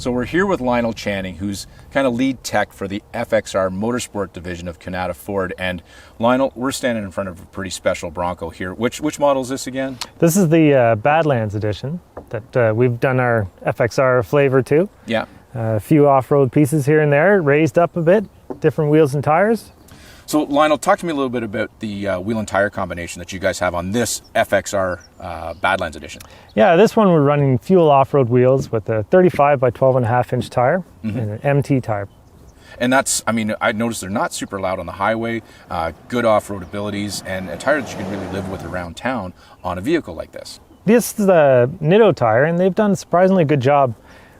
So we're here with Lionel Channing, who's kind of lead tech for the FXR Motorsport division of Kanata Ford. And Lionel, we're standing in front of a pretty special Bronco here. Which model is this again? This is the Badlands edition that we've done our FXR flavor to. Yeah. A few off-road pieces here and there, raised up a bit, different wheels and tires. So Lionel, talk to me a little bit about the wheel and tire combination that you guys have on this FXR Badlands edition. Yeah, this one we're running fuel off-road wheels with a 35 by 12.5 inch tire and an MT tire. And that's, I mean, I noticed they're not super loud on the highway, good off-road abilities, and a tire that you can really live with around town on a vehicle like this. This is the Nitto tire, and they've done a surprisingly good job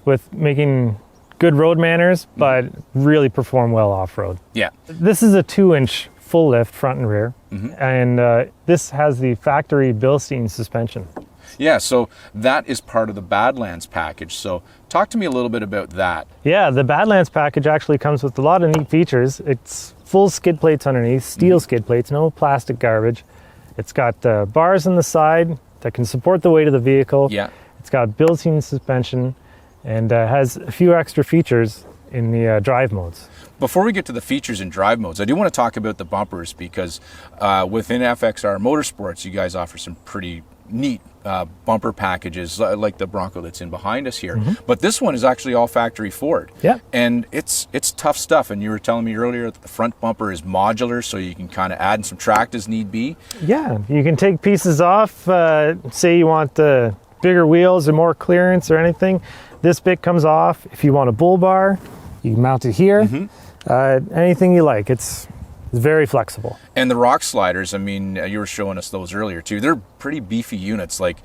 with making good road manners, but really perform well off-road. Yeah. This is a 2-inch full lift front and rear, and this has the factory Bilstein suspension. Yeah, so that is part of the Badlands package. So talk to me a little bit about that. Yeah, the Badlands package actually comes with a lot of neat features. It's full skid plates underneath, steel skid plates, no plastic garbage. It's got bars on the side that can support the weight of the vehicle. Yeah. It's got Bilstein suspension, and has a few extra features in the drive modes. Before we get to the features and drive modes, I do want to talk about the bumpers because within FXR Motorsports, you guys offer some pretty neat bumper packages like the Bronco that's in behind us here. But this one is actually all factory Ford. Yeah. And it's tough stuff. And you were telling me earlier that the front bumper is modular, so you can kind of add and subtract as need be. Yeah, you can take pieces off. Say you want the bigger wheels or more clearance or anything. This bit comes off. If you want a bull bar, you can mount it here. Anything you like. It's very flexible. And the rock sliders, I mean, you were showing us those earlier too. They're pretty beefy units. Like,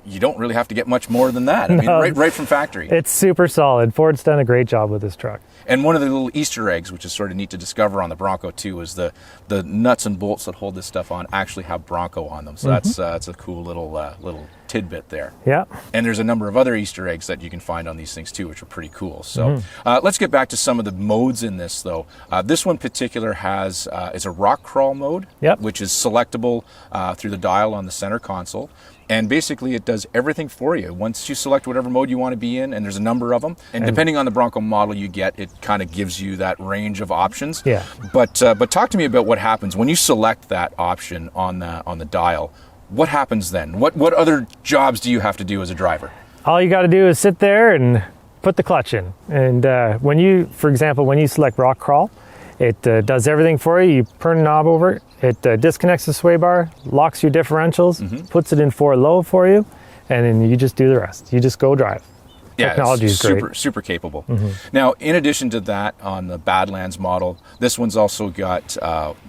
you don't really have to get much more than that. I mean, right from factory. It's super solid. Ford's done a great job with this truck. And one of the little Easter eggs, which is sort of neat to discover on the Bronco too, is the nuts and bolts that hold this stuff on actually have Bronco on them. So that's a cool little tidbit there. Yeah. And there's a number of other Easter eggs that you can find on these things too, which are pretty cool. So let's get back to some of the modes in this though. This one in particular has is a rock crawl mode, which is selectable through the dial on the center console. And basically it does everything for you. Once you select whatever mode you want to be in, and there's a number of them, and depending on the Bronco model you get, it kind of gives you that range of options. Yeah. But talk to me about what happens when you select that option on the dial. What happens then? What other jobs do you have to do as a driver? All you got to do is sit there and put the clutch in. And when you, for example, when you select rock crawl, it does everything for you. You turn the knob over, it disconnects the sway bar, locks your differentials, puts it in 4 low for you, and then you just do the rest. You just go drive. Yeah, technology is great. Super capable. Now, in addition to that, on the Badlands model, this one's also got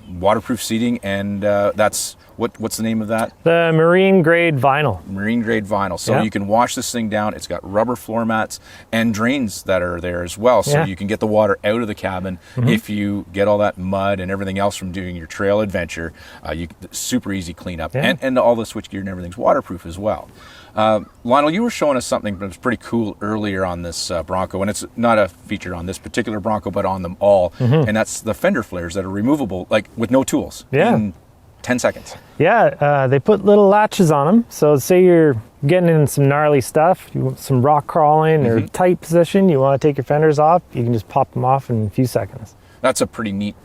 waterproof seating, and that's what's the name of that? The marine grade vinyl. Marine grade vinyl. So you can wash this thing down. It's got rubber floor mats and drains that are there as well, so you can get the water out of the cabin if you get all that mud and everything else from doing your trail adventure. Super easy cleanup, and all the switchgear and everything's waterproof as well. Lionel, you were showing us something that was pretty cool earlier on this Bronco, and it's not a feature on this particular Bronco, but on them all, and that's the fender flares that are removable, like with no tools, in 10 seconds. Yeah, they put little latches on them, so say you're getting in some gnarly stuff, you want some rock crawling or tight position, you want to take your fenders off, you can just pop them off in a few seconds. That's a pretty neat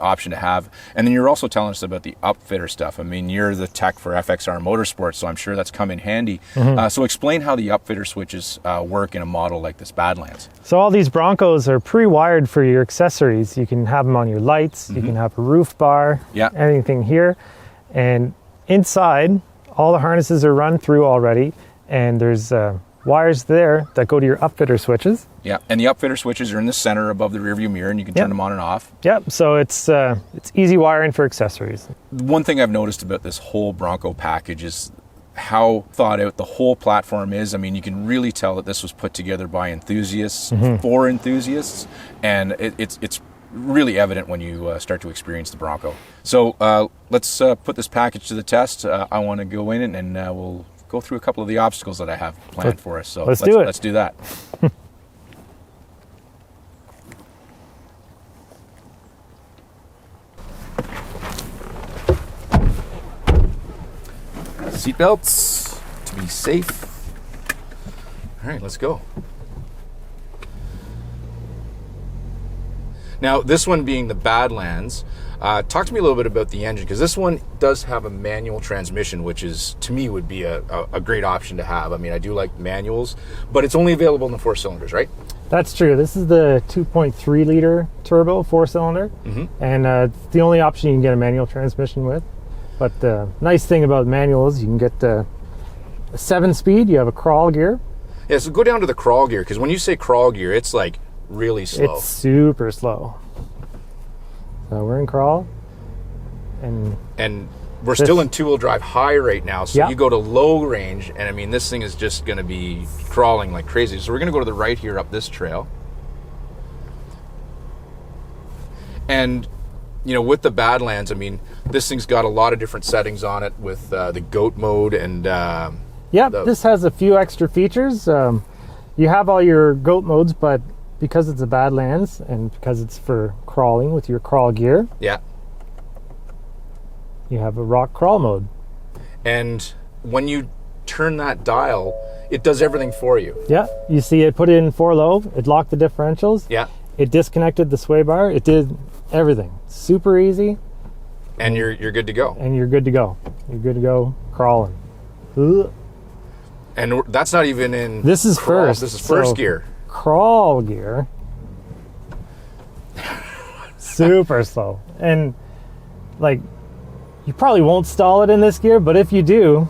option to have. And then you're also telling us about the upfitter stuff. I mean, you're the tech for FXR Motorsports, so I'm sure that's come in handy. So explain how the upfitter switches work in a model like this Badlands. So all these Broncos are pre-wired for your accessories. You can have them on your lights, you can have a roof bar, anything here. And inside, all the harnesses are run through already, and there's wires there that go to your upfitter switches. Yeah, and the upfitter switches are in the center above the rear view mirror, and you can turn them on and off. Yep, so it's easy wiring for accessories. One thing I've noticed about this whole Bronco package is how thought out the whole platform is. I mean, you can really tell that this was put together by enthusiasts, for enthusiasts, and it's really evident when you start to experience the Bronco. So let's put this package to the test. I want to go in and we'll go through a couple of the obstacles that I have planned for us. So let's do it. Let's do that. Seatbelts to be safe. All right, let's go. Now, this one being the Badlands, talk to me a little bit about the engine, because this one does have a manual transmission, which is, to me, would be a great option to have. I mean, I do like manuals, but it's only available in the 4 cylinders, right? That's true. This is the 2.3 liter turbo 4-cylinder, and it's the only option you can get a manual transmission with. But the nice thing about manual is you can get a 7-speed. You have a crawl gear. Yeah, so go down to the crawl gear, because when you say crawl gear, it's like really slow. It's super slow. So we're in crawl, and we're still in 2-wheel drive high right now, so yeah. you go to low range, and I mean, this thing is just going to be crawling like crazy. So we're going to go to the right here up this trail. And, you know, with the Badlands, I mean, this thing's got a lot of different settings on it with the GOAT mode and... this has a few extra features. You have all your GOAT modes, but because it's a Badlands and because it's for crawling with your crawl gear, you have a rock crawl mode. And when you turn that dial, it does everything for you. Yeah, you see it put it in 4 low, it locked the differentials. Yeah. It disconnected the sway bar, it did everything. Super easy. And you're good to go. And you're good to go. You're good to go crawling. Ugh. And that's not even in This is crawl. first. This is first So, gear. Crawl gear. Super slow. And like, you probably won't stall it in this gear, but if you do,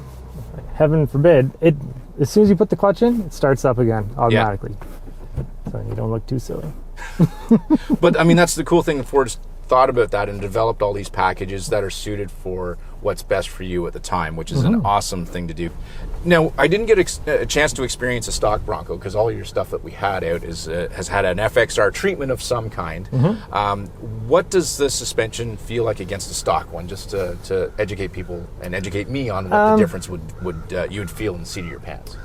heaven forbid, it as soon as you put the clutch in, it starts up again automatically. So you don't look too silly. But I mean, that's the cool thing that Ford's thought about that and developed all these packages that are suited for what's best for you at the time, which is an awesome thing to do. Now, I didn't get a chance to experience a stock Bronco because all your stuff that we had out has had an FXR treatment of some kind. What does the suspension feel like against a stock one, just to educate people and educate me on what the difference would you would feel in the seat of your pants?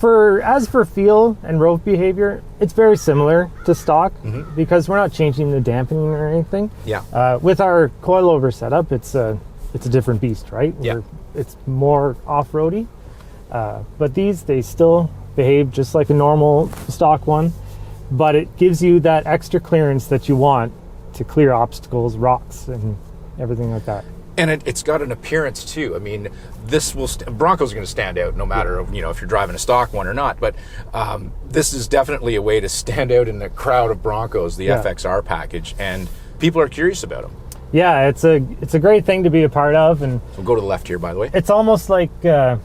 As for feel and road behavior, it's very similar to stock because we're not changing the dampening or anything. Yeah. With our coilover setup, it's a different beast, right? Yeah. It's more off-roady. But they still behave just like a normal stock one, but it gives you that extra clearance that you want to clear obstacles, rocks, and everything like that. And it's got an appearance too. I mean, this Bronco's going to stand out no matter if you're driving a stock one or not. But this is definitely a way to stand out in the crowd of Broncos, the FXR package, and people are curious about them. Yeah, it's a great thing to be a part of, and So we'll go to the left here, by the way. it's almost like a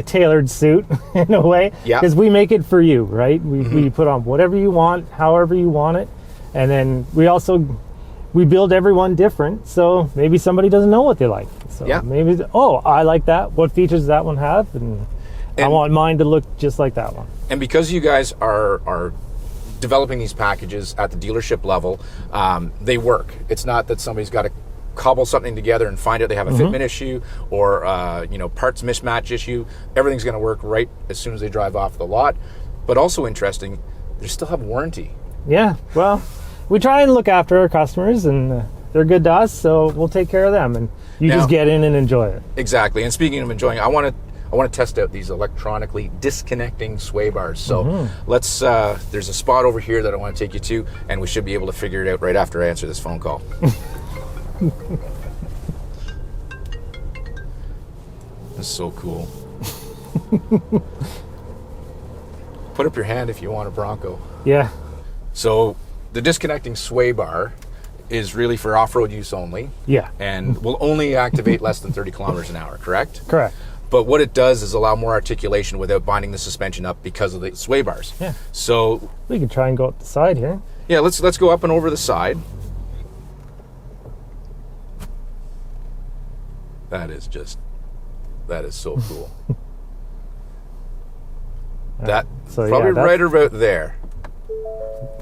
tailored suit in a way. Yeah. Because we make it for you, right? We put on whatever you want, however you want it, and then we build everyone different, so maybe somebody doesn't know what they like. So maybe, I like that. What features does that one have? And I want mine to look just like that one. And because you guys are developing these packages at the dealership level, they work. It's not that somebody's got to cobble something together and find out they have a fitment issue or parts mismatch issue. Everything's going to work right as soon as they drive off the lot. But also interesting, they still have warranty. Yeah, well, we try and look after our customers, and they're good to us, so we'll take care of them, and you just get in and enjoy it. Exactly. And speaking of enjoying, I want to test out these electronically disconnecting sway bars. So let's. There's a spot over here that I want to take you to, and we should be able to figure it out right after I answer this phone call. That's so cool. Put up your hand if you want a Bronco. Yeah. So the disconnecting sway bar is really for off-road use only. Yeah. And will only activate less than 30 kilometers an hour, correct? Correct. But what it does is allow more articulation without binding the suspension up because of the sway bars. Yeah. So we can try and go up the side here. yeah, let's go up and over the side. That is so cool. That So, probably yeah, right about there.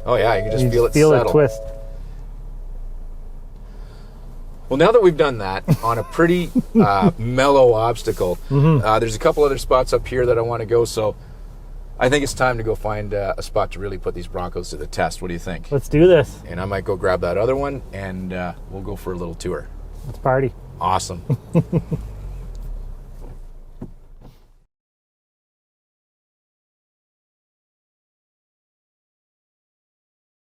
Oh yeah, you can just feel it feel settle. it twist. Well, now that we've done that on a pretty mellow obstacle, there's a couple other spots up here that I want to go. So I think it's time to go find a spot to really put these Broncos to the test. What do you think? Let's do this. And I might go grab that other one, and we'll go for a little tour. Let's party. Awesome.